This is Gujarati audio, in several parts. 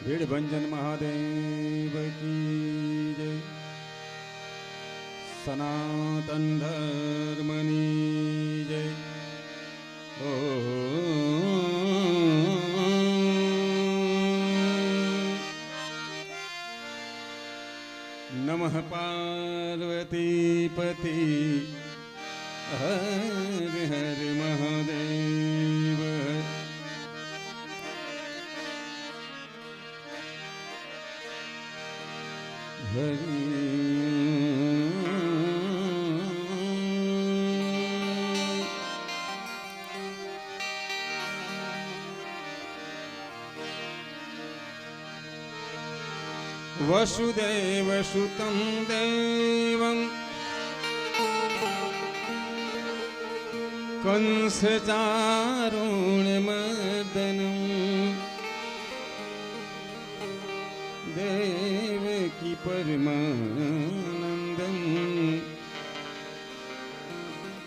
ભીડભંજન મહાદેવ કી જય. સનાતન ધર્મની જય. ઓ નમઃ પાર્વતી પતિ હર હર મહાદેવ. વસુદેવ સુતં દેવં કંસ ચારુણમર્દનં દેવકી પરમાનંદં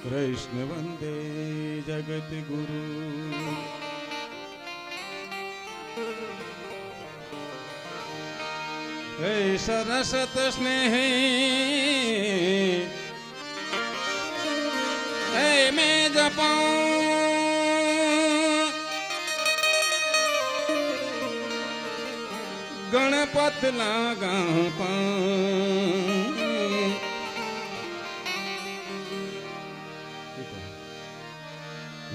કૃષ્ણ વંદે જગદ્ગુરુ. હે સરસત સ્નેહે હે મે જપા ગણપત લાગા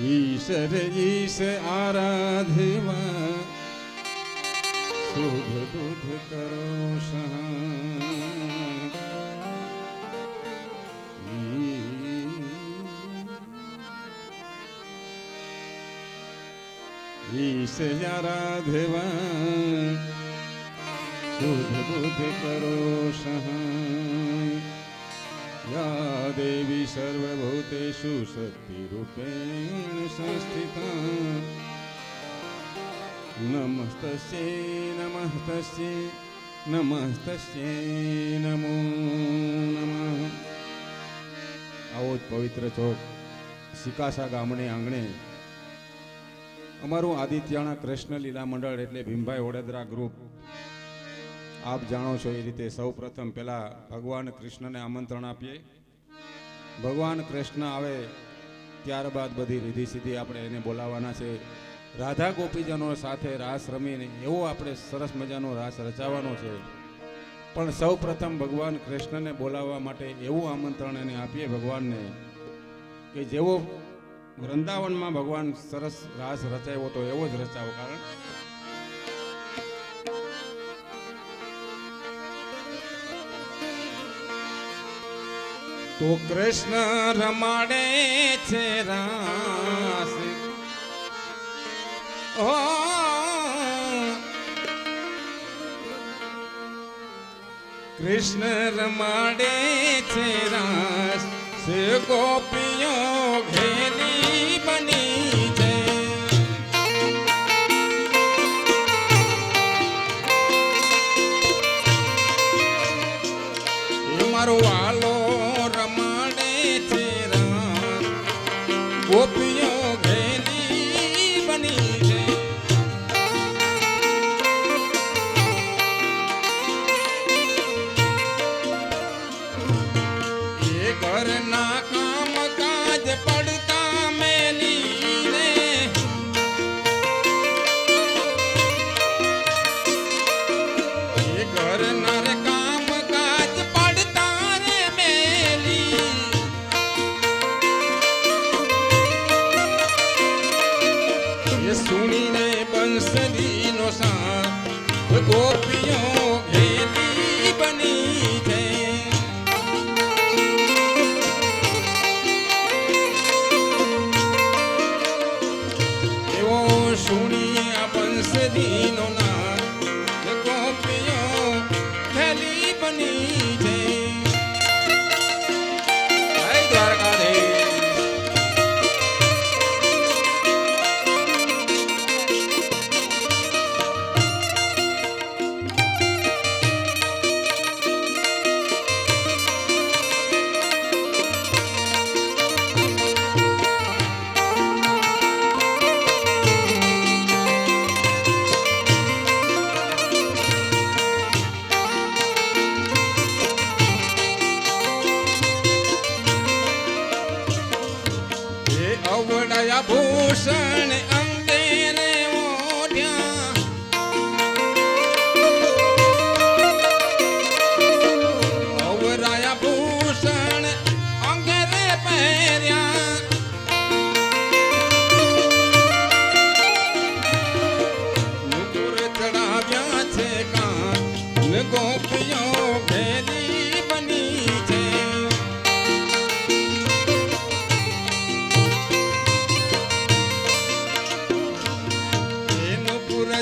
ઈશ્વર ઈશ આરાધવા શુભ દુઃખ કરો ઈશ આરાધવા શુભ બુદ્ધ કરો સહાય. યા દેવી સર્વભૂતેષુ શક્તિરૂપેણ સંસ્થિતા નમસ્તસ્યૈ નમસ્તસ્યૈ નમસ્તસ્યૈ નમો નમઃ. આવો જ પવિત્ર ચોક સિકાસા ગામડે આંગણે અમારું આદિત્યાણા કૃષ્ણ લીલા મંડળ એટલે ભીમભાઈ વડોદરા ગ્રુપ આપ જાણો છો એ રીતે સૌ પ્રથમ પહેલા ભગવાન કૃષ્ણને આમંત્રણ આપીએ. ભગવાન કૃષ્ણ આવે ત્યારબાદ બધી રીધિ સીધી આપણે એને બોલાવવાના છે. રાધા ગોપીજનો સાથે રાસ રમીને એવો આપણે સરસ મજાનો રાસ રચાવવાનો છે. પણ સૌ પ્રથમ ભગવાન કૃષ્ણને બોલાવવા માટે એવું આમંત્રણ એને આપીએ ભગવાનને કે જેવો વૃંદાવનમાં ભગવાન સરસ રાસ રચાયો તો એવો જ રચાવો. કારણ તો કૃષ્ણ રમાડે છે રાસ ઓ કૃષ્ણ રમાડે છે રાસ સે ગોપીઓ ઘેલી બની છે. એ મારો વાલો રમાડે છે રાસ ગોપીઓ ઘેલી બની છે. એ ઘરના કામ કાજ પડતા મેલીને એ ઘરના રે કામ કાજ પડતા રે મેલી એ સુણીને બંસરીનો સાથ ગોપીઓ ઘેલી બની છે. સુણીએ બંસરીનો નાદ ગોપીઓ ઘેલી બની છે. જય દ્વારકાધીશ.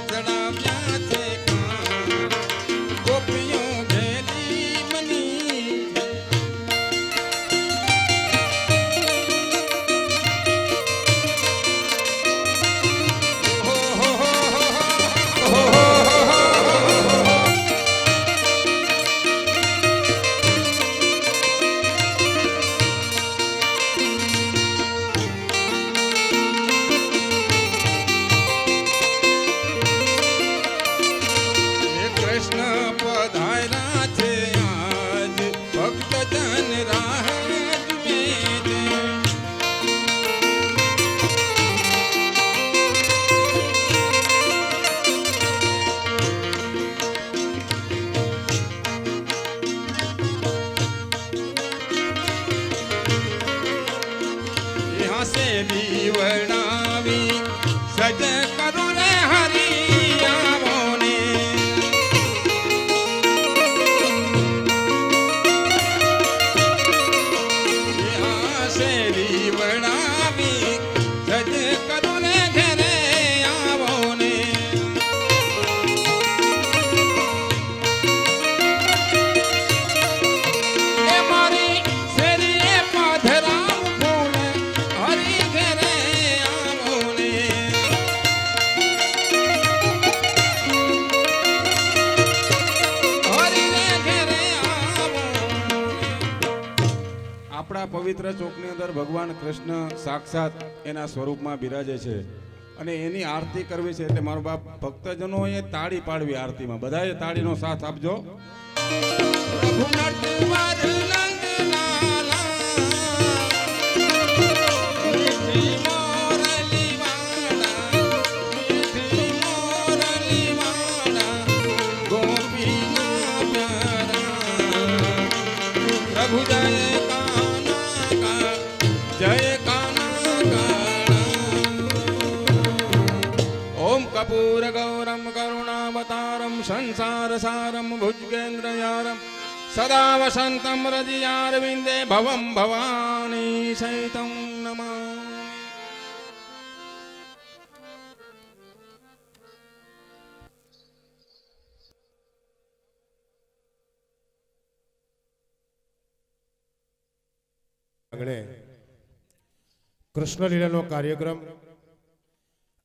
ચડાવ્યા છે કાન. ગોપીઓ ઘેલી મની હો હો હો હો હો. કૃષ્ણ પધાર્યા છે આજ ભક્ત જન રાહ જુએ છે. यहाँ से दीवડાવી સજ કરું રે હરી આવો ને. यहाँ से दीवડાવી સજ કરું રે ઘરે આવો ને. એ મારી શેરીએ પધરાવ ફૂલ હરી ઘરે આવો ને. હરી રે ઘરે આવો ને. આપણા પવિત્ર ચોકની અંદર ભગવાન કૃષ્ણ સાક્ષાત એના સ્વરૂપમાં બિરાજે છે અને એની આરતી કરવી છે એટલે મારો બાપ ભક્તજનોએ તાળી પાડવી આરતીમાં. બધાએ તાળીનો સાથ આપજો. પ્રભુ નટવર નંદલાલા, મીઠી મોરલી વાળા, મીઠી મોરલી વાળા, ગોપીના પ્યારા. પ્રભુ જય કાના કા, જય કાના કાણા. ઓમ કપૂર ગૌરમ કરુણાવતારમ સંસાર સારમ ભુજગેન્દ્રયારમ સદા વસંતમ હૃદયારવિંદે ભવમ ભવાની સહિતમ નમામિ. આંગણે કૃષ્ણ લીલાનો કાર્યક્રમ.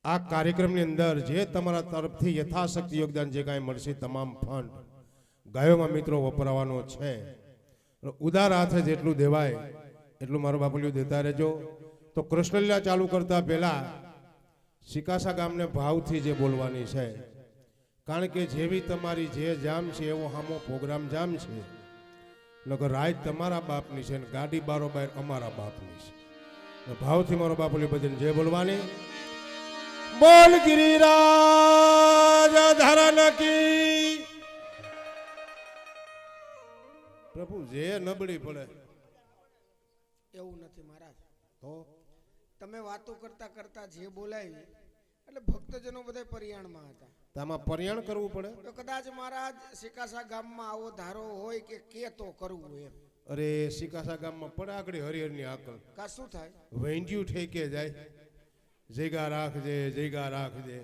આ કાર્યક્રમની અંદર જે તમારા તરફથી યથાશક્તિ યોગદાન જે કાંઈ મળશે તમામ ફંડ ગાયોમાં મિત્રો વપરાવાનો છે. ઉદાર હાથે જેટલું દેવાય એટલું મારું બાપુલિયું દેતા રહેજો. તો કૃષ્ણ લીલા ચાલુ કરતા પહેલા સિકાસા ગામને ભાવથી જે બોલવાની છે, કારણ કે જેવી તમારી જે જામ છે એવો હામો પ્રોગ્રામ જામ છે. નકર રાજ તમારા બાપની છે ને ગાડી બારોબાર અમારા બાપની છે. ભાવથી મારો બાપુલી બદલ જે બોલવાની. બોલ ગિરિરાજ ધરન કી. પ્રભુ જે નબળી પડે એવું નથી મહારાજ. તો તમે વાતો કરતા કરતા જે બોલાવી એટલે ભક્તજનો બધા પરિયાણમાં હતા. આમાં પર્યાણ કરવું પડે. તો કદાચ મહારાજ સિકાસા ગામમાં આવો ધારો હોય કે તો કરવું એમ. અરે સિકાસા ગામમાં પડે આગળ હરિહરની આકલ કા શું થાય? વેંજ્યું ઠેકે જાય. જયગા રાખજે, જયગા રાખજે.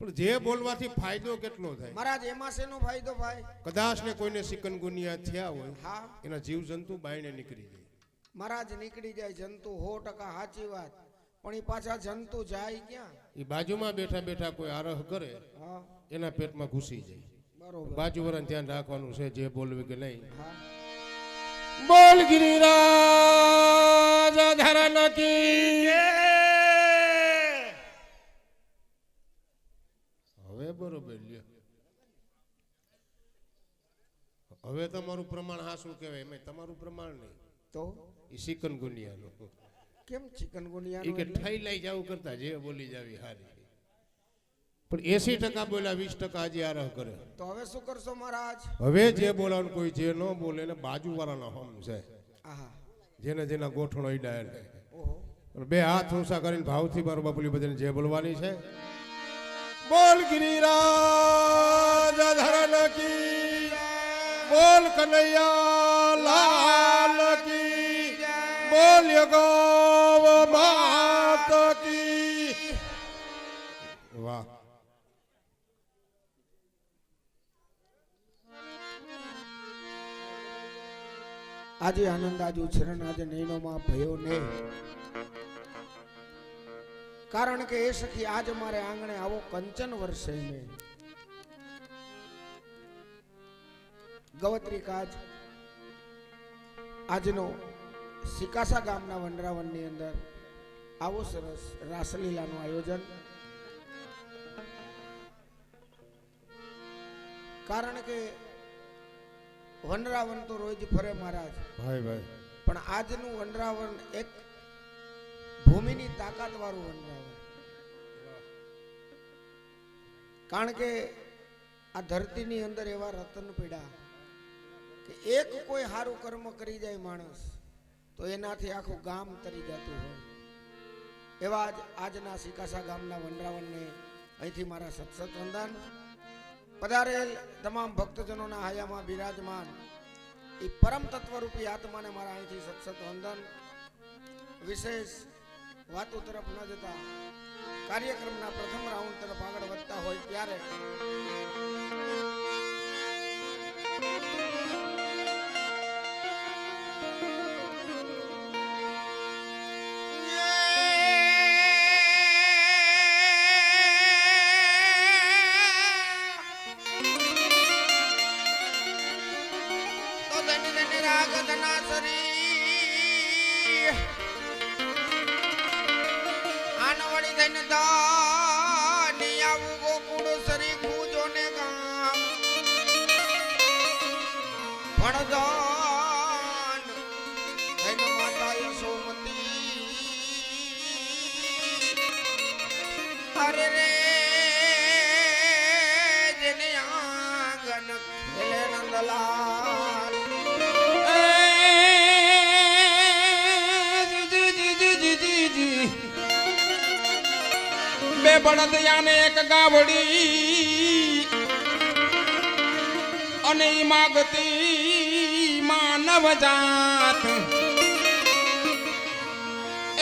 પણ જે બોલવાથી ફાયદો કેટલો થાય મહારાજ? એમાં શેનો ફાયદો ભાઈ? કદાચ ને કોઈને સિકનગુનિયા થયા હોય, હા, એના જીવ જંતુ બાયણે નીકળી જાય. મહારાજ નીકળી જાય જંતુ, 100% સાચી વાત. પણ એ પાછા જંતુ જાય ક્યાં? એ બાજુમાં બેઠા બેઠા કોઈ આરહ કરે, હા એના પેટમાં ઘૂસી જાય. બરોબર. બાજુ વાળાને ધ્યાન રાખવાનું છે જે બોલવું કે નહીં. હા બોલ ગિરિરાજ ધરન કી. હવે બરોબર લ્યો. હવે તમારું પ્રમાણ હા શું કહેવાય? એમ તમારું પ્રમાણ નહીં, તો એ સિકનગુનિયાનું. કેમ ચિકનગુનિયા? એ કે ઠાઈ લઈ જવું કરતા જે બોલી જાવી હારી. પણ 80% બોલ્યા, 20% હજી આરહ કરે. તો હવે શું કરશો મહારાજ? હવે જે બોલાવાનું કોઈ જે ન બોલે એને બાજુવાળાના હમ છે. આહા, જેને જેના ગોઠણો ઈડા એટલે ઓહો. બે હાથ ઊંચા કરીને ભાવથી મારું બાપુલી બધાને જે બોલવાની છે. બોલ ગિરિરાજ ધરન કી. બોલ કનૈયા લાલ કી. બોલ ગૌ માત કી. વાહ. આજે આનંદ આજ ઉછરણ આજે નૈનોમાં ભયો ને, કારણ કે એ સખી આજ મારે આંગણે આવો કંચન વર્ષે મેં ગવત્રી કાજ આજનો સિકાસા ગામના વનરાવનની અંદર આવો સરસ રાસલીલાનું આયોજન, કારણ કે વનરાવન તો રોજ ફરે મહારાજ, ભાઈ ભાઈ પણ આજનું વનરાવન એક ભૂમિની તાકાત વાળું વનરાવન, કારણ કે આ ધરતીની અંદર એવા રતન પડ્યા કે એક કોઈ સારું કર્મ કરી જાય માણસ તો એનાથી આખું ગામ તરી જતું હોય, એવા આજના સિકાસા ગામના વનરાવનને અહીંથી મારા સત્સત વંદન. પધારેલ તમામ ભક્તજનોના હયામાં બિરાજમાન એ પરમ તત્વરૂપી આત્માને મારા અહીંથી સત્સત વંદન. વિશેષ વાતો તરફ ન જતા કાર્યક્રમના પ્રથમ રાઉન્ડ તરફ આગળ વધતા હોય ત્યારે અરે રે જેને આંગન ખેલે નંદલાલ બે બળદ યાને એક ગાવડી અને ઈ માગતી માનવ જાત,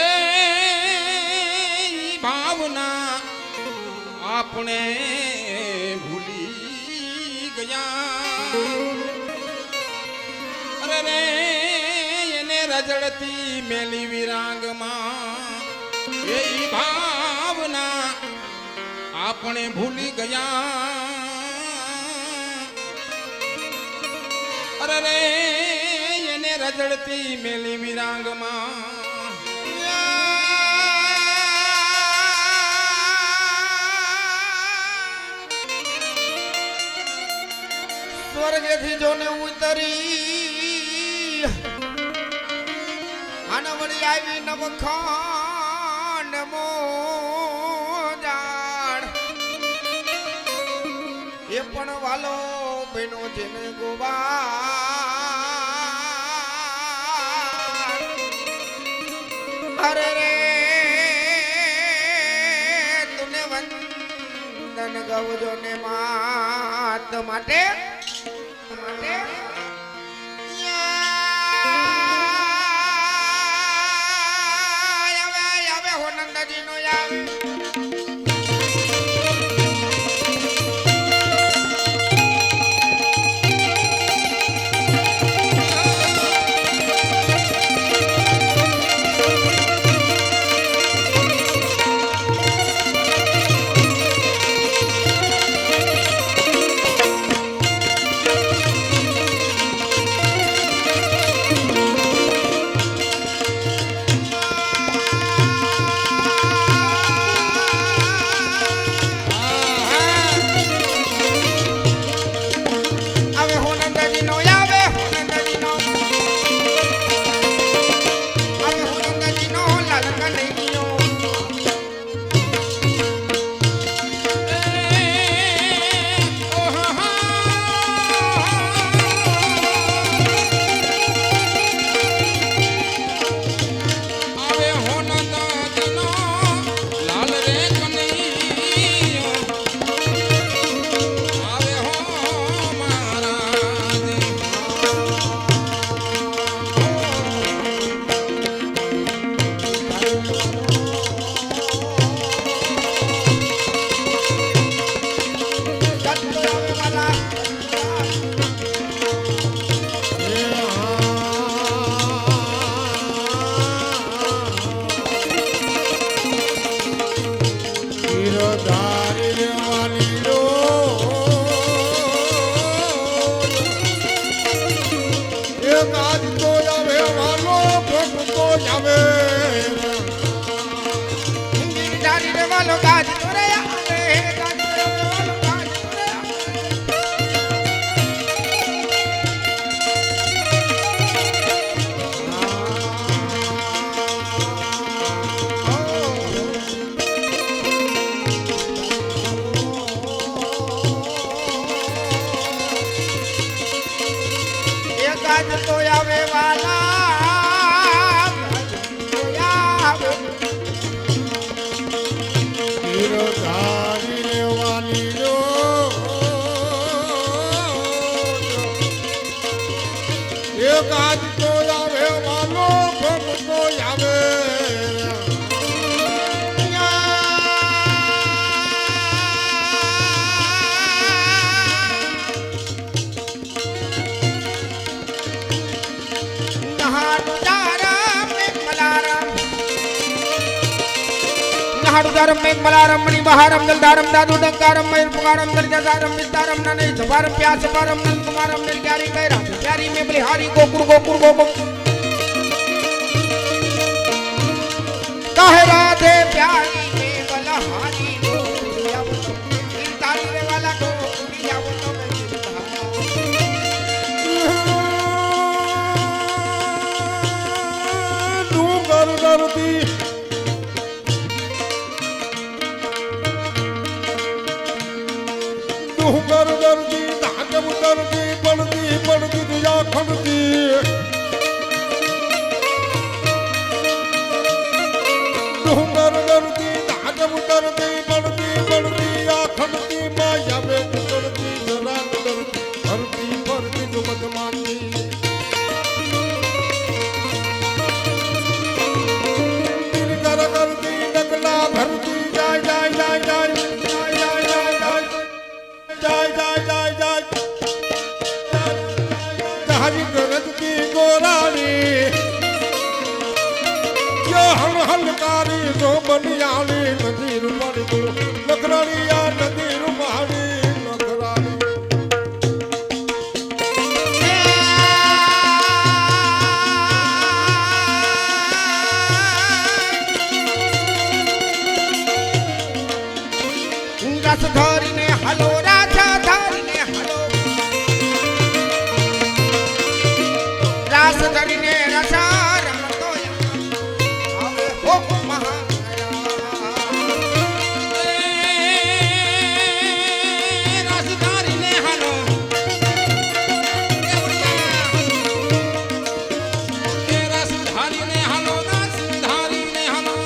એ ભાવના આપણે ભૂલી ગયા. અરે રે એને રજડતી મેલી વિરાંગમાં એ ભાવના આપણે ભૂલી ગયા. અરે રે એને રજડતી મેલી વિરાંગમાં સ્વર્ગેથી જોને ઉતરી અને વળી આવી નવખંડ મોજાડ, એ પણ વાલો બેનો જેને ગોવા. અરે રે તુને વંદન ગવજો ને માત માટે माडुदारम मेघमलारम मणिबहारम जलधारम दादुडंकारम मयूरपुकारम दर्जसारम विस्तारम नने जवारम प्यासपारम नंदकुमारम निर्ग्यारी कैरा प्यारी में बलिहारी गोकुर गोकुर गोकुर काहे राधे प्यारी में बलिहारी गोकुरिया वो तारी रे वाला गोकुरिया वो तो मैं ડુંગર દરદી ડુંગર દરદી ધાગમ દરદી પડતી પડતી દિયા ખંડતી ડુંગર દરદી ધાગમ દરદી પડતી પડતી આ ખંડતી માયા મે ઉતરતી જરા દરદી ફરતી ફરતી જુમત માનતી करती डगला भरती जाय जाय जाय जाय जाय जाय जाय जाय जाय जाय जाय हरी गरज की गोरानी यो हम हलकारी जो बनियाली नदीर पड़ती नगरानिया नदीर पहाड़ी नगरानी रस धारी ने हलो राजा धारी ने हलो रास धारी ने रसा रम तो आवे हो महागया रस धारी ने हलो रस धारी ने हलो रस धारी ने हलो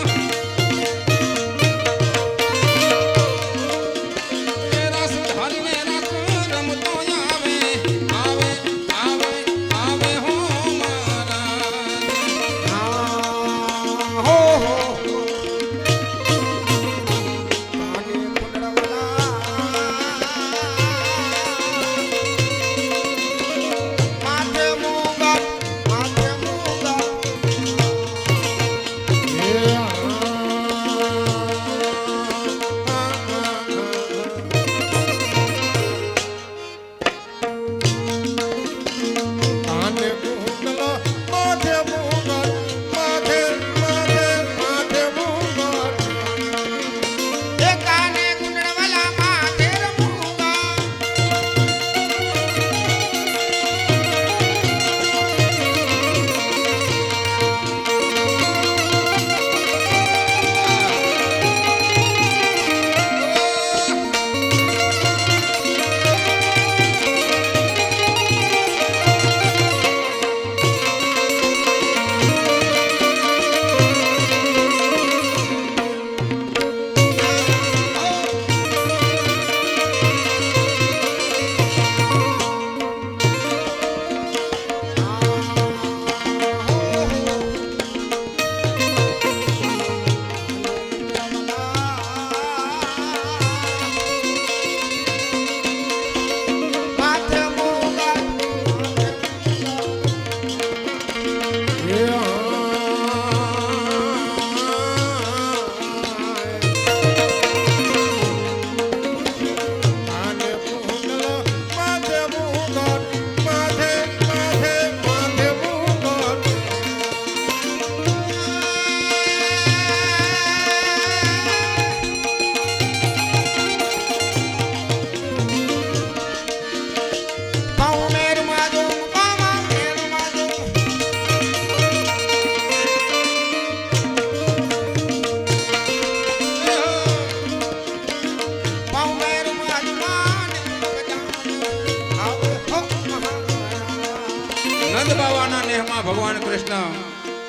ભગવાન કૃષ્ણ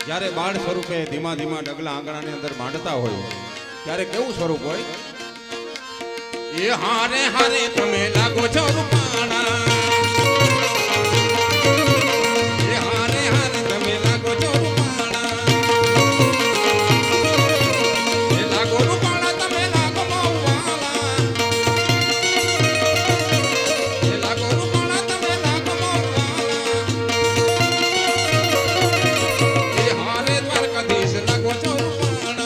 જ્યારે બાળ સ્વરૂપે ધીમા ધીમા ડગલા આંગણાની અંદર માંડતા હોય ત્યારે કેવું સ્વરૂપ હોય? એ હારે હારે તમે લાગો છો રૂપાણા, એ હારે હારે તમે લાગો છો રૂપાણા, એ લાગો રૂપાણા તમે લાગો મૌવાલા, એ લાગો રૂપાણા તમે લાગો મૌવાલા, એ હારે દ્વારકાધીશ લાગો છો રૂપાણા.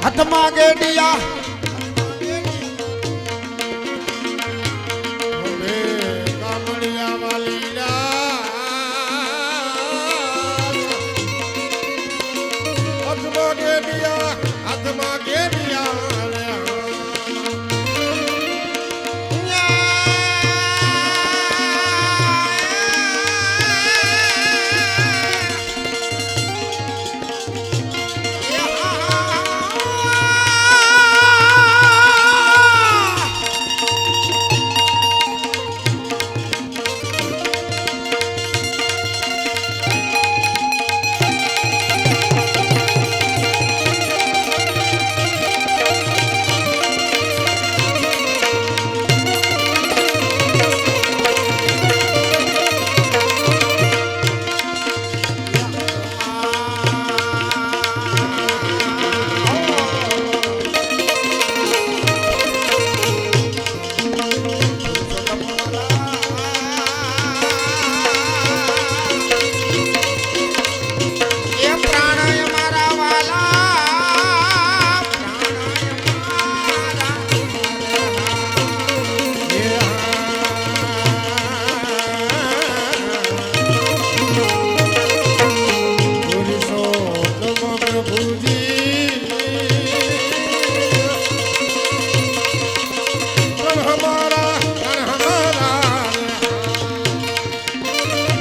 હાથમાં ગેડિયા હવે કામળિયા વાલીડા હાથમાં ગેડિયા રે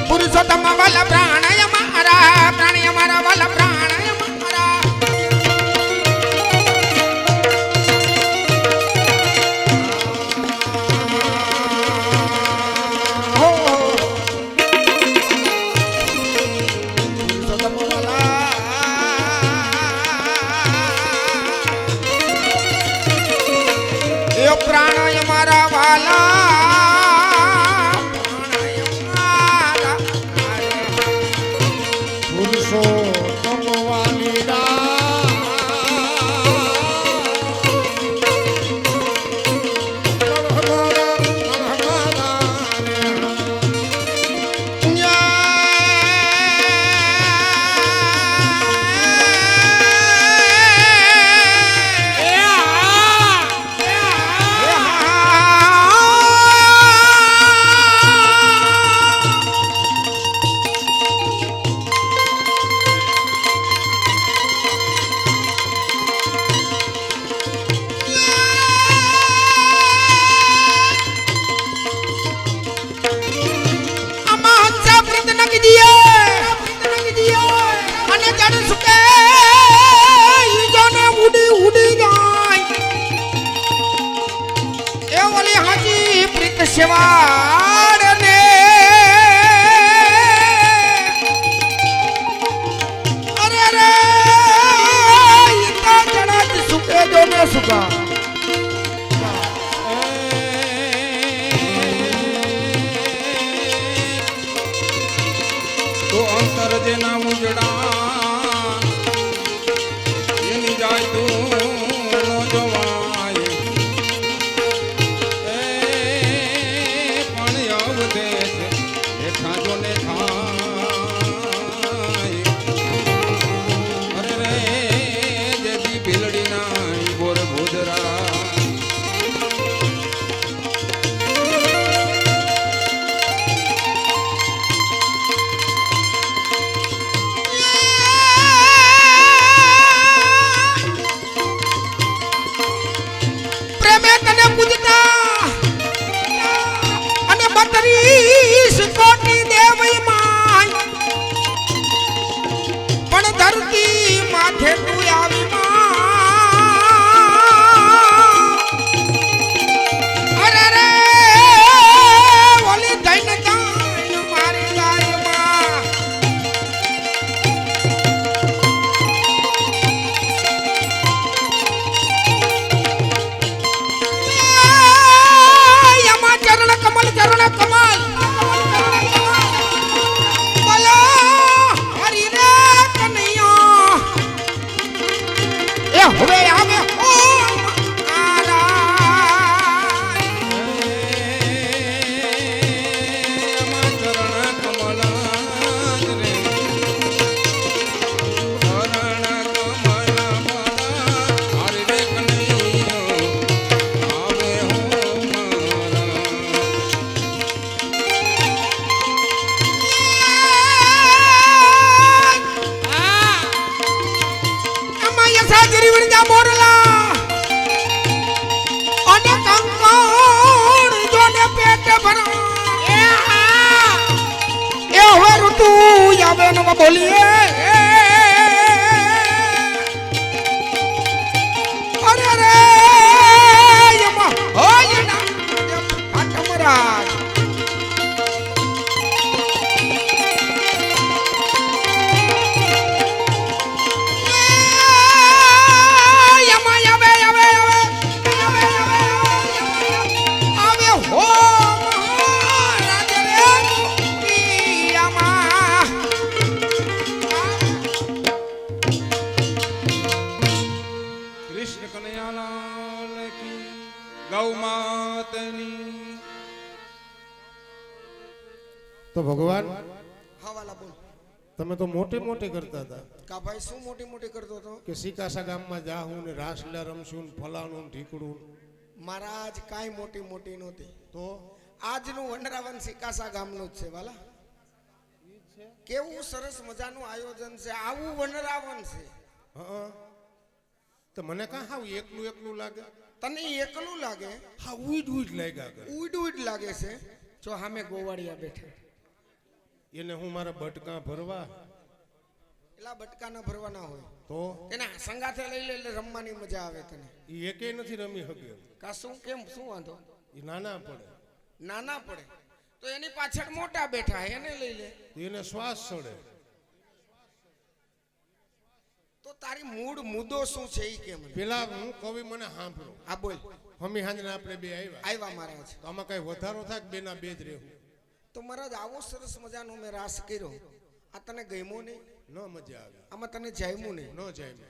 પુરુષોત્તમ વલ પ્રાણય મારા પ્રાણય મારા વલ પ્રાણય મારા હો પુરુષોત્તમ વલા એ પ્રાણય મારા વાલા પુરુષોત્તમ વાલીડા શિવાડ ને અરે અરે ઇતા જણા સુકે જો ને સુકા તો અંતર જેના ઉજડા એની જાય તું નો જવાય પણ અવદેશ હેઠા જો ને ખાય અરે રે જેથી ભીલડી નાય બોર ભોદરા ગિરિવણ જા મોરલા અને કંકણ જોને પેટ ભરા એ હવે ઋતુ આવે ને બોલીએ અરે રે યમા હોય ના આટમરાજ કૃષ્ણ કનૈયાલાલ કી ગૌ માતની. તો ભગવાન હવાલા બોલ તમે તો મોટી મોટી કરતા હતા કા ભાઈ શું મોટી મોટી કરતો હતો કે સિકાસા ગામમાં જાહું ને રાસલીલા રમશું ને ફલાણું ને ઢીકડું. મહારાજ કાંઈ મોટી મોટી નહોતી તો આજનું વનરાવન સિકાસા ગામનું જ છે વાલા કેવું સરસ મજાનું આયોજન છે આવું વનરાવન છે હા તો મને કાં હાવ એકલું એકલું લાગે. તને એકલું લાગે હા ઉઈડ ઉઈડ લાગ્યા કરે. ઉડ ઉડ લાગે છે જો સામે ગોવાળિયા બેઠા એને હું મારા બટકા ભરવા એટલા બટકા ન ભરવાના હોય તો એને સંગાથે લઈ લે એટલે રમવાની મજા આવે તને એ એકે નથી રમી શકે. કા શું કેમ શું વાંધો એ નાના પડે નાના પડે તો એની પાછળ મોટા બેઠા એને લઈ લે તો એને શ્વાસ ચડે. તો તારી મૂળ મુદ્દો શું છે એ કેમ પેલા હું કવિ મને સાંભળો આ બોલ હમી હાંજને આપણે બે આવ્યા આવ્યા મહારાજ તો આમાં કઈ વધારો થાય કે બેના બે જ રહેવું. તો મહારાજ આવો સરસ મજાનો મેં રાસ કર્યો આ તને ગમ્યો નહીં ન મજા આવે આમાં તને જામ્યું નહીં ન જાય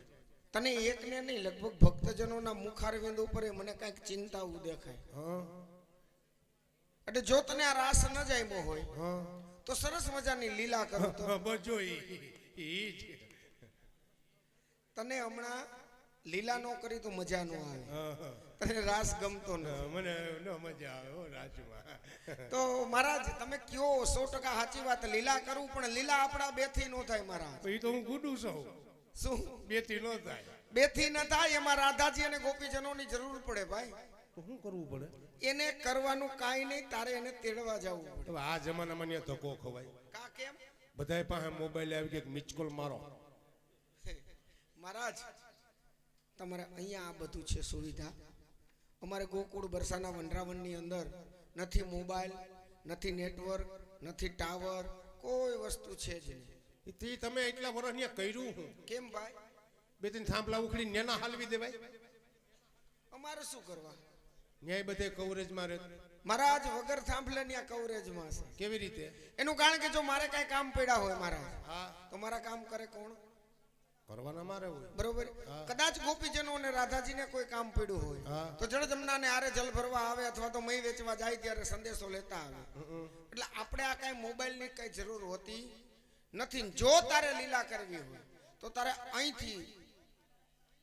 તને એકને નહીં લગભગ ભક્તજનોના મુખારવિંદ ઉપર મને કાંઈક ચિંતાવું દેખાય હા એટલે જો તને આ રાસ ન જામ્યો હોય હા તો સરસ મજાની લીલા કરો તો બજો ઈ જ. તને હમણાં લીલા ન કરી તો મજા ન આવે હા, હા. તને રાસ ગમતો નથી મને ન મજા આવે હો રાજમાં. તો મહારાજ તમે કયો 100% સાચી વાત લીલા કરવું પણ લીલા આપણા બેથી ન થાય મહારાજ એ તો હું ગુડું છું શું બેથી ન થાય બેથી ન થાય એમાં રાધાજી અને ગોપીજનોની જરૂર પડે ભાઈ તો શું કરવું પડે. એને કરવાનું કાંઈ નહીં તારે એને તેડવા જવું પડે હવે આ જમાનામાં ન્યા ધક્કો ખવાય. કા કેમ બધાય પાસે મોબાઈલ આવી કે મિસકોલ મારો. મહારાજ તમારે અહીંયા આ બધું છે સુવિધા અમારે ગોકુળ બરસાના વનરાવનની અંદર નથી મોબાઈલ નથી નેટવર્ક નથી ટાવર કોઈ વસ્તુ છે જ નહીં ઈ તમે એટલા વર્ષ ન્યા કર્યું હું કેમ ભાઈ બે ત્રણ થાંભલા ઉખડી નેના હાલવી દેવાય. અમારે શું કરવા ન્યાય બધે કવરેજમાં રહે. મહારાજ વગર થાંભલે ત્યાં કવરેજમાં છે કેવી રીતે એનું કારણ કે જો મારે કઈ કામ પડ્યા હોય મહારાજ હા તો મારા કામ કરે કોણ કરવાના મારે હોય. બરોબર કદાચ ગોપીજનો અને રાધાજીને કોઈ કામ પડ્યું હોય હા. તો જળ જમનાને આરે જલ ભરવા આવે અથવા તો મહી વેચવા જાય ત્યારે સંદેશો લેતા આવે એટલે આપણે આ કઈ મોબાઈલની કઈ જરૂર હોતી નથી. જો તારે લીલા કરવી હોય તો તારે અહીંથી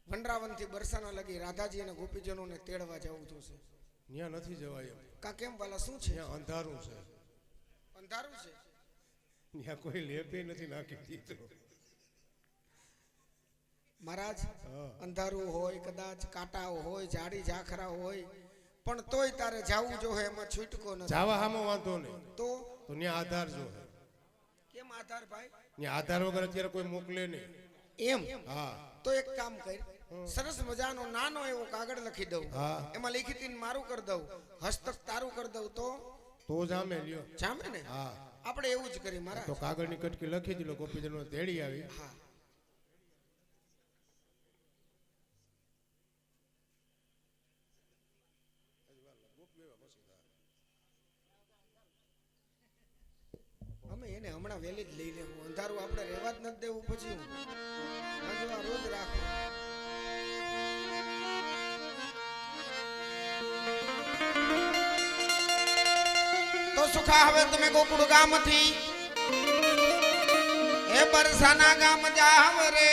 વનરાવનથી બરસાના લગી રાધાજી અને ગોપીજનોને તેડવા જવું જોશે. ન્યા નથી જવાય એમ. કા કેમ વાલા શું છે ન્યા અંધારું છે. અંધારું છે ન્યા કોઈ લેપે નથી નાખી દીધું. મહારાજ અંધારું હોય કદાચ કાંટાઓ હોય ઝાડી ઝાખરા હોય પણ તોય તારે જાવું જો હે એમાં છૂટકો નથી. જાવા હામો વાંધો નહીં તો ન્યા આધાર જો કેમ આધાર ભાઈ ન્યા આધાર વગર અત્યારે કોઈ મોકલે નહીં. એમ હા તો એક કામ કર સરસ મજાનો નાનો એવો કાગળ લખી દઉં હા. એમાં લીખીતી મારું કરી દઉં હસ્તક તારું કરી દઉં તો જામે લ્યો. જામે ને હા આપણે એવું જ કરી તો મહારાજ કાગળની કટકી લખી દીધો ગોપીજનો તેડી આવી. હા અમે એને હમણાં વેલી જ લઈ લેવું અંધારું આપણે રહેવા જ નથી દેવું પછી હું હજુ આ રોજ રાખો તો સુખા હવે તમે ગોકુળ ગામથી હે બરસાના ગામ જાવ રે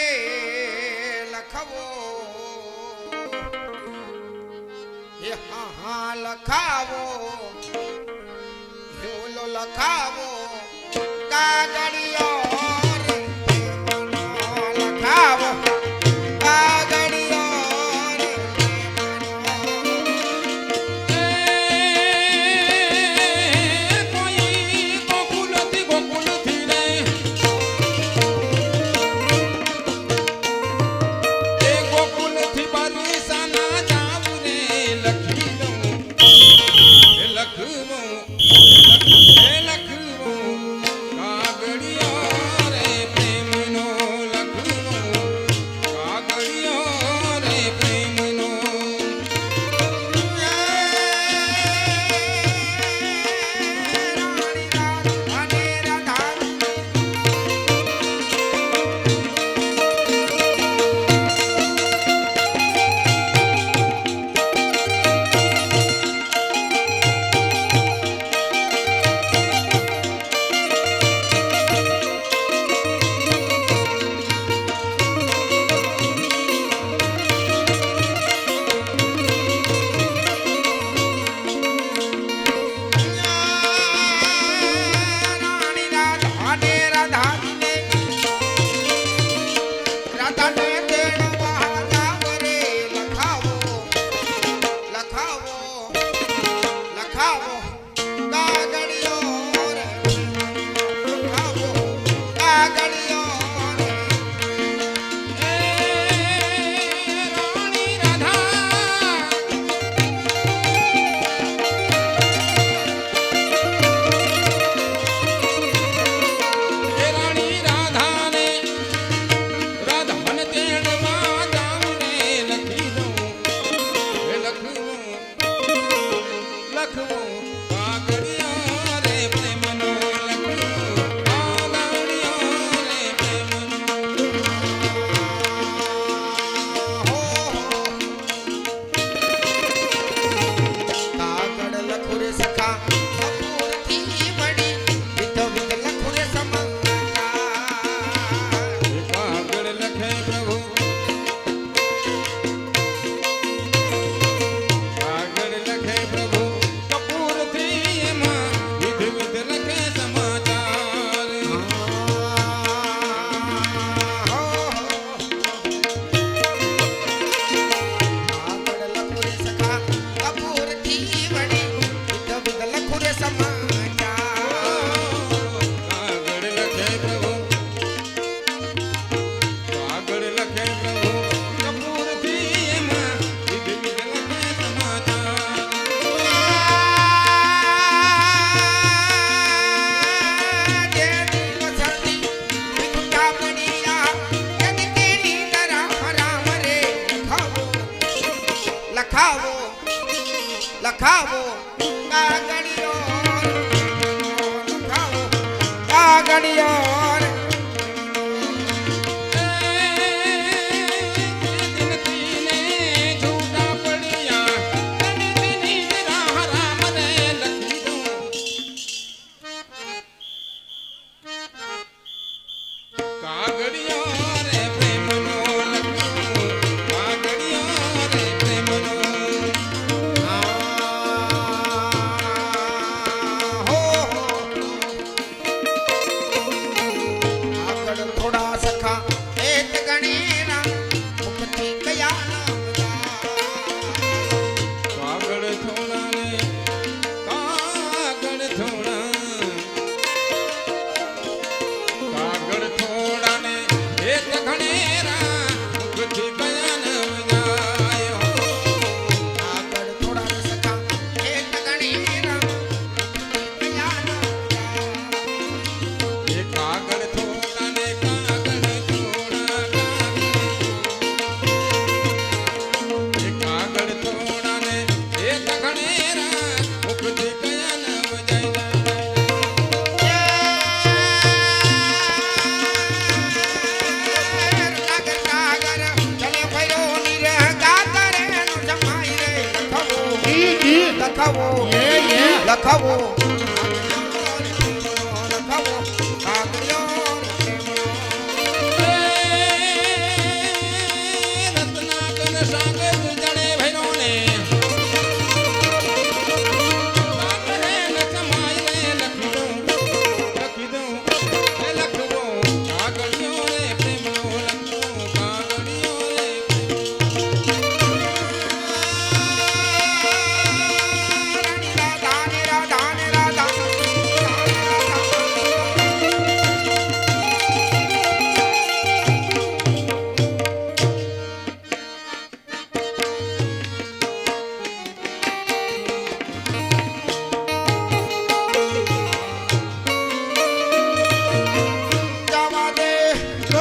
લખવો હે હા હા લખાવો હે ઓલો લખાવો કાગળિયો લખાવો કાગળિયો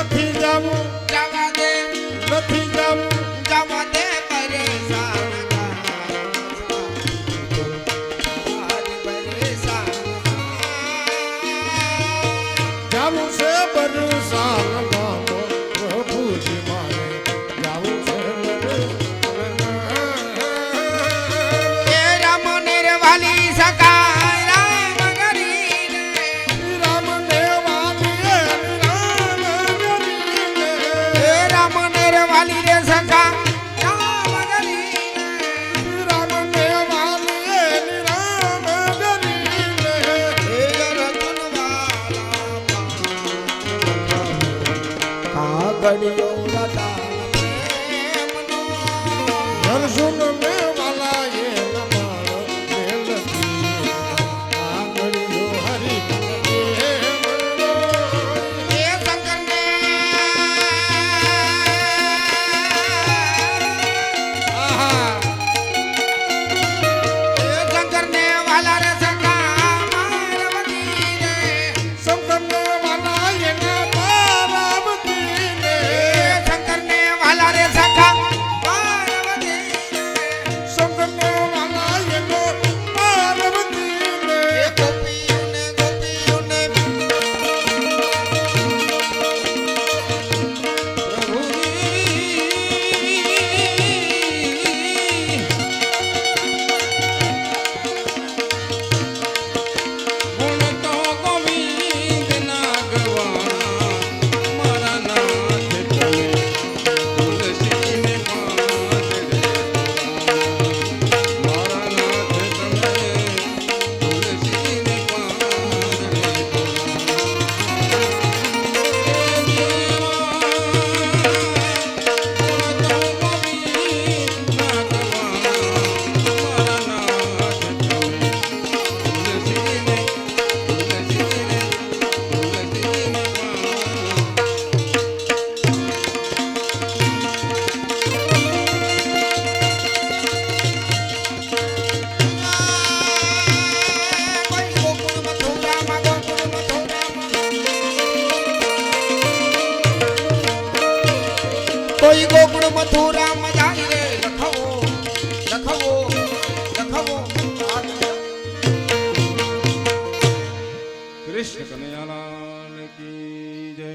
નથી જાવું જવા દે નથી જાવું જવા દે પરેશાન જાવું છે બરસાન ગામો પ્રભુજી મારે જાવું છે એ રામ નિર્વાલી સકાય રામ ગરીને રામ દેવાલી રામ ગરીને એ રામ નિર્વાલી રે સકા રામ ગરીને રામ દેવાલી રામ ગરીને એ રતન વાલા કાગડિયો રતા પ્રેમનો દર્શન મે વાલા એ નમાળ મેલતી આંગળીઓ હરી પ્રેમનો એ શંકરને આહા એ શંકરને વાલા રે સકા મારવતી રે સંતને વાલા એના પારાવતીને એ શંકરને વાલા રે સકા મારવતી સંતને વાલા એનો પારાવતીને એ ગોપીઓને પ્રભુજી ગુણ તો ગોવિંદના ગવાણા મારા નાથ તમે તુલસીને પાંદડે મારા નાથ તમે તુલસીને પાંદડે કોઈ ગોકુળ મથુરા મજાઈ રે લખવો લખવો લખવો કૃષ્ણ કનૈયાલાલ કી જય.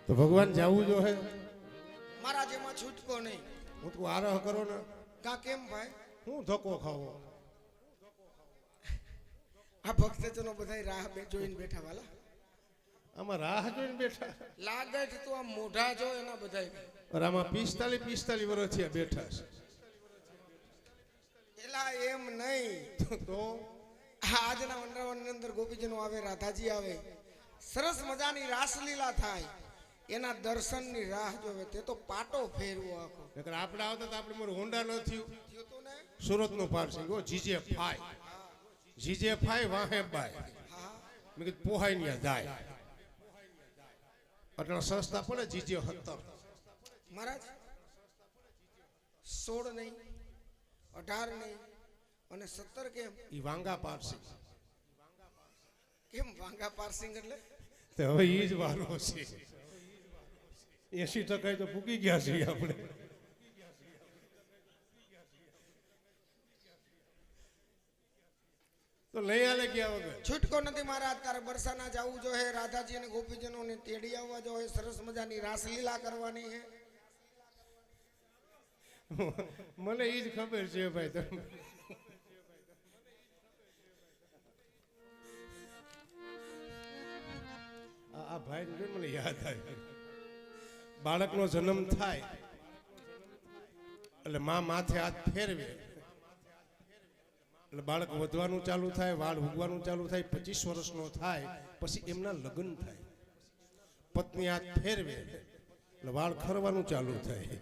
તો ભગવાન જાવું જો હે મારા જેમાં છૂટકો નહીં હું તું આરહ કરો ને કા કેમ ભાઈ હું ધક્કો ખાવો આ ભક્તજનો બધાય રાહ જોઈને બેઠા વાલા આમાં રાહ જોઈને બેઠા લાગે છે તું આમ મોઢા જો એના બધાય અરે આમાં 45 વર્ષ થયા બેઠા એલા એમ નહીં છે તો આજના વનરાવનની અંદર ગોપીજનો આવે રાધાજી આવે સરસ મજાની રાસલીલા થાય એના દર્શનની રાહ જોવે તે તો પાટો ફેરવો આખો નકર આપણે આવતા તો આપણે મારું હોન્ડા ન થયું થયું તું ને સુરતનું પાર્સિંગ ઓ જીજે ફાઈ વાહે બાય હા મેં કીધું પોહાઈ ન્યા જાય એટલે સસ્તા પડે જીજે 17 મહારાજ 16 નહીં 18 નહીં અને 17 કેમ ઈ વાંગા પાર્સિંગ કેમ વાંગા પાર્સિંગ એટલે તો હવે ઈ જ વારો છે 80% તો પૂકી ગયા છે આપણે તો લઈ આલે ગયા વગર છૂટકો નથી મહારાજ તારે બરસાના જવું જો હે રાધાજી અને ગોપીજનોને તેડી આવવા જો હે સરસ મજાની રાસલીલા કરવાની હે મને ઈ જ ખબર છે ભાઈ તમે આ ભાઈ ને મને યાદ આવ્યું બાળકનો જન્મ થાય એટલે માં માથે હાથ ફેરવે એટલે બાળક વધવાનું ચાલુ થાય વાળ ઉગવાનું ચાલુ થાય 25 વર્ષનો થાય પછી એમના લગ્ન થાય પત્ની હાથ ફેરવે એટલે વાળ ખરવાનું ચાલુ થાય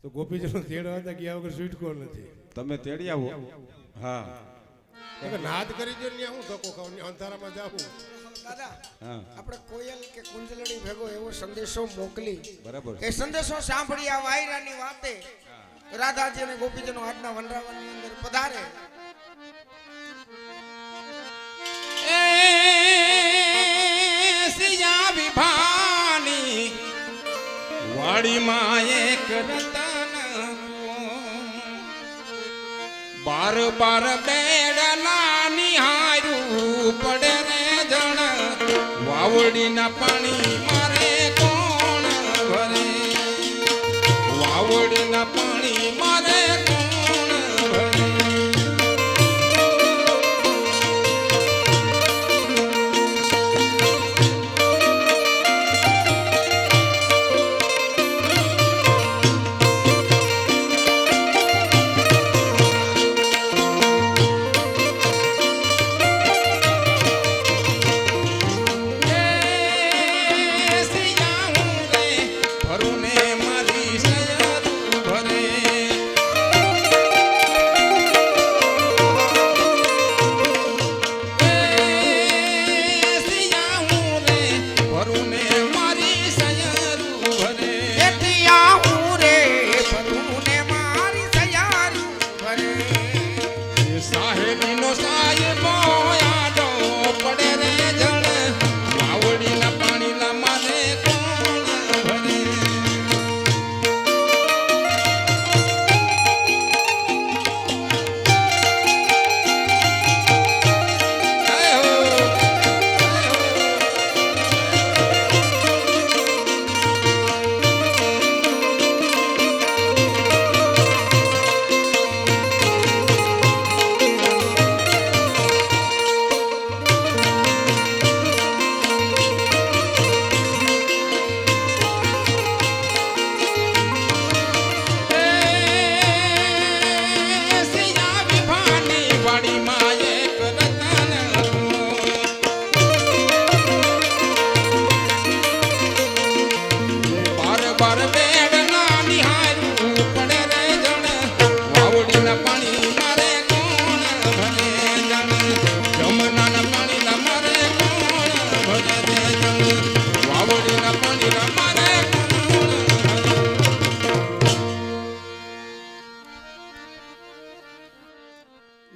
તો ગોપીજનો તેડવા હતા ગયા વગર છૂટકો નથી તમે તેડી આવો. હા નાદ કરી દો ને હું ધક્કો ખાવ ને અંધારામાં જાવું દાદા હા આપણે કોયલ કે કુંજલડી ભેગો એવો સંદેશો મોકલી બરાબર. એ સંદેશો સાંભળી આ વાયરાની વાતે રાધાજી અને ગોપીજનો આજના વનરાવનની અંદર પધારે એ વાડીમાં એક રતન બાર બાર બેડલા નિહારું પડે રે જણ વાવડીના પાણી મારે કોણ ભરે વાવડીના પાણી મારે કોણ ભરે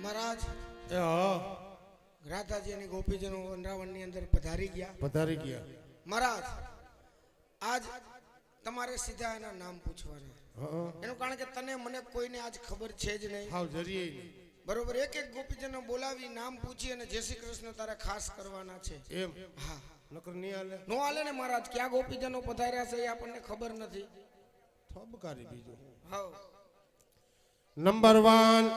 મહારાજ એ હા રાધાજી અને ગોપીજનો વનરાવનની અંદર પધારી ગયા. પધારી ગયા. મહારાજ આજ તમારે સીધા એના નામ પૂછવાના. હા એનું કારણ કે તને મને કોઈને આજ ખબર છે જ નહીં. હાવ જરીએ નહીં. બરોબર, એક એક ગોપીજનો બોલાવી નામ પૂછી અને જય શ્રી કૃષ્ણ તારે ખાસ કરવાના છે. એમ હા, નકર નહીં હાલે. નો હાલે ને મહારાજ. ક્યાં ગોપીજનો પધાર્યા છે એ આપણને ખબર નથી. થોબકારી બીજું. હા, નંબર 1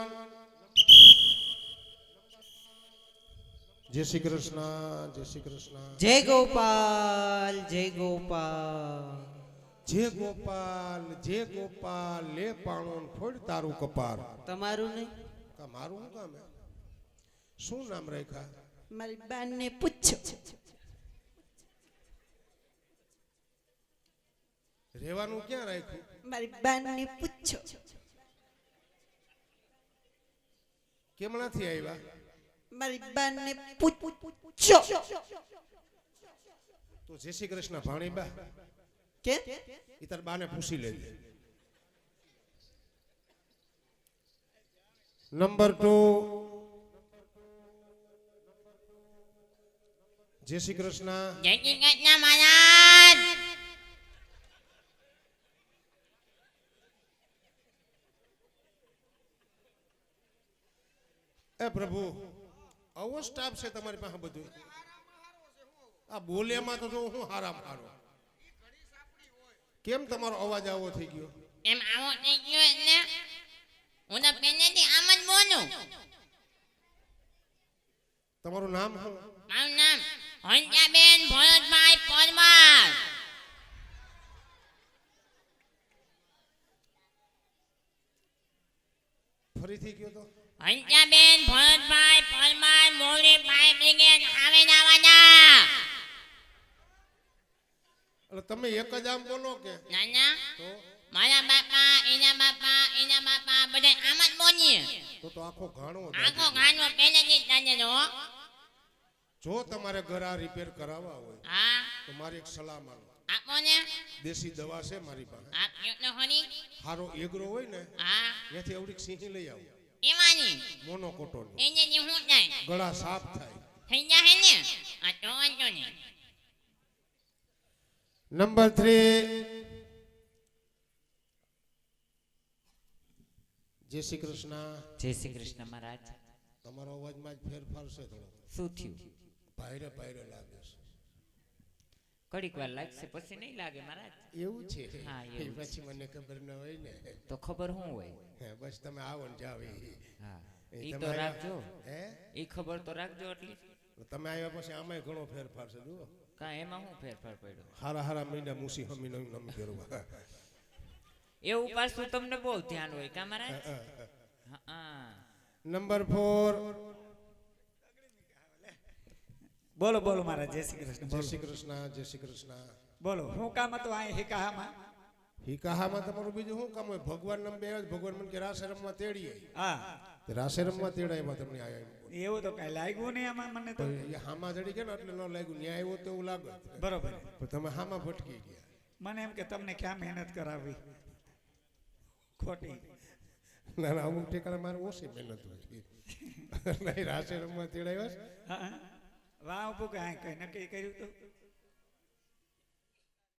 જય શ્રી કૃષ્ણ. જય શ્રી કૃષ્ણ. જય ગોપાલ, જય ગોપાલ. જય ગોપાલ, જય ગોપાલ. લે પાણો ફોડ તારું કપાર. તમારું નહીં? કા મારું શું કામ હે? શું નામ રાખ્યા? મારી બાને પૂછો. રહેવાનું ક્યાં રાખ્યું? મારી બાને પૂછો. કેમણાથી આવ્યા? મારી બાને પૂછો. તો જય શ્રી કૃષ્ણ ભાણીબા કે ઈ તાર બાને પૂછી લેજે. નંબર 2 જય શ્રી કૃષ્ણ. જય શ્રી કૃષ્ણ મહારાજ. એ પ્રભુ આવો સ્ટાફ છે તમારી પાસે બધું? આ બોલ્યામાં તો જો હું હારામ હારો. કેમ તમારો અવાજ આવો થઈ ગયો? એમ આવો થઈ ગયો એટલે હું તો પહેલેથી આમ જ બોલું. તમારું નામ શું? મારું નામ હંસાબેન ભરતભાઈ પરમાર. ફરીથી ગયો તો? હંસાબેન ભરતભાઈ પરમાર, મોરી ફાયર બ્રિગેડ આવે નાવાના. એટલે તમે એક જ આમ બોલો કે? નાના તો મારા બાપા, એના બાપા બધા આમ જ બોલીએ. તો આખો ઘાણો આખો ગાનો પહેલેથી જ દાદા હો. જો તમારે ઘર આ રિપેર કરાવવા હોય હા, તો મારી એક સલાહ માનો. આપો ને. દેશી દવા છે મારી પાસે. આપ્યો તો ખરી. હારો એગ્રો હોય ને હા, ત્યાંથી અવડીક સિંહી લઈ આવો. એવાની મોનોકોટોની. એને જે હું થાય ગળા સાફ થાય. થઈ જાય ને. આ તો વાંધો ને. નંબર 3 જય શ્રી કૃષ્ણ. જય શ્રી કૃષ્ણ મહારાજ. તમારો અવાજમાં જ ફેરફાર છે થોડો. શું થયું? પાયરે પાયરે લાગે છે. ઘડીક વાર લાગશે પછી નહીં લાગે મહારાજ. એવું છે? હા, એ એવું પછી મને ખબર ન હોય ને. તો ખબર શું હોય? હે, બસ તમે આવો ને જાવ હા એ ઈ તમે તો આવ્યા- રાખજો. હે, ઈ ખબર તો રાખજો એટલી. તમે આવ્યા પછી આમાંય ઘણો ફેરફાર છે. જુઓ, કા એમાં શું ફેરફાર પડ્યો? હારા હારા મહિના મૂસી હમી નમ કરવા. એવું પાછું તમને બહુ ધ્યાન હોય કા મહારાજ? હા. નંબર 4. બોલો બોલો મારા જય શ્રી કૃષ્ણ. જય શ્રી કૃષ્ણ. જય શ્રી કૃષ્ણ. બોલો શું કામ હતું અહીં હિકાહામાં? હિકાહામાં તમારું બીજું શું કામ હોય? ભગવાન નામ બે ભગવાન મને કે રાસે રમવા તેડીએ. હા તે રાસે રમવા તેડાયમાં તમને આયા. એવું તો કઈ લાગ્યું નહીં આમાં મને તો. એ હામાં જડી ગયા ને એટલે ન લાગ્યું. ન્યાય આવ્યો તો એવું લાગે. બરોબર. પણ તમે હામાં ભટકી ગયા. મને એમ કે તમને ક્યાં મહેનત કરાવી ખોટી. ના ના, અમુક ઠેકાણે મારે ઓછી મહેનત હોય. નહીં, રાસે રમવા તેડાયો છે. હા વાહ ઉભું કે આ કઈ નક્કી કર્યું તો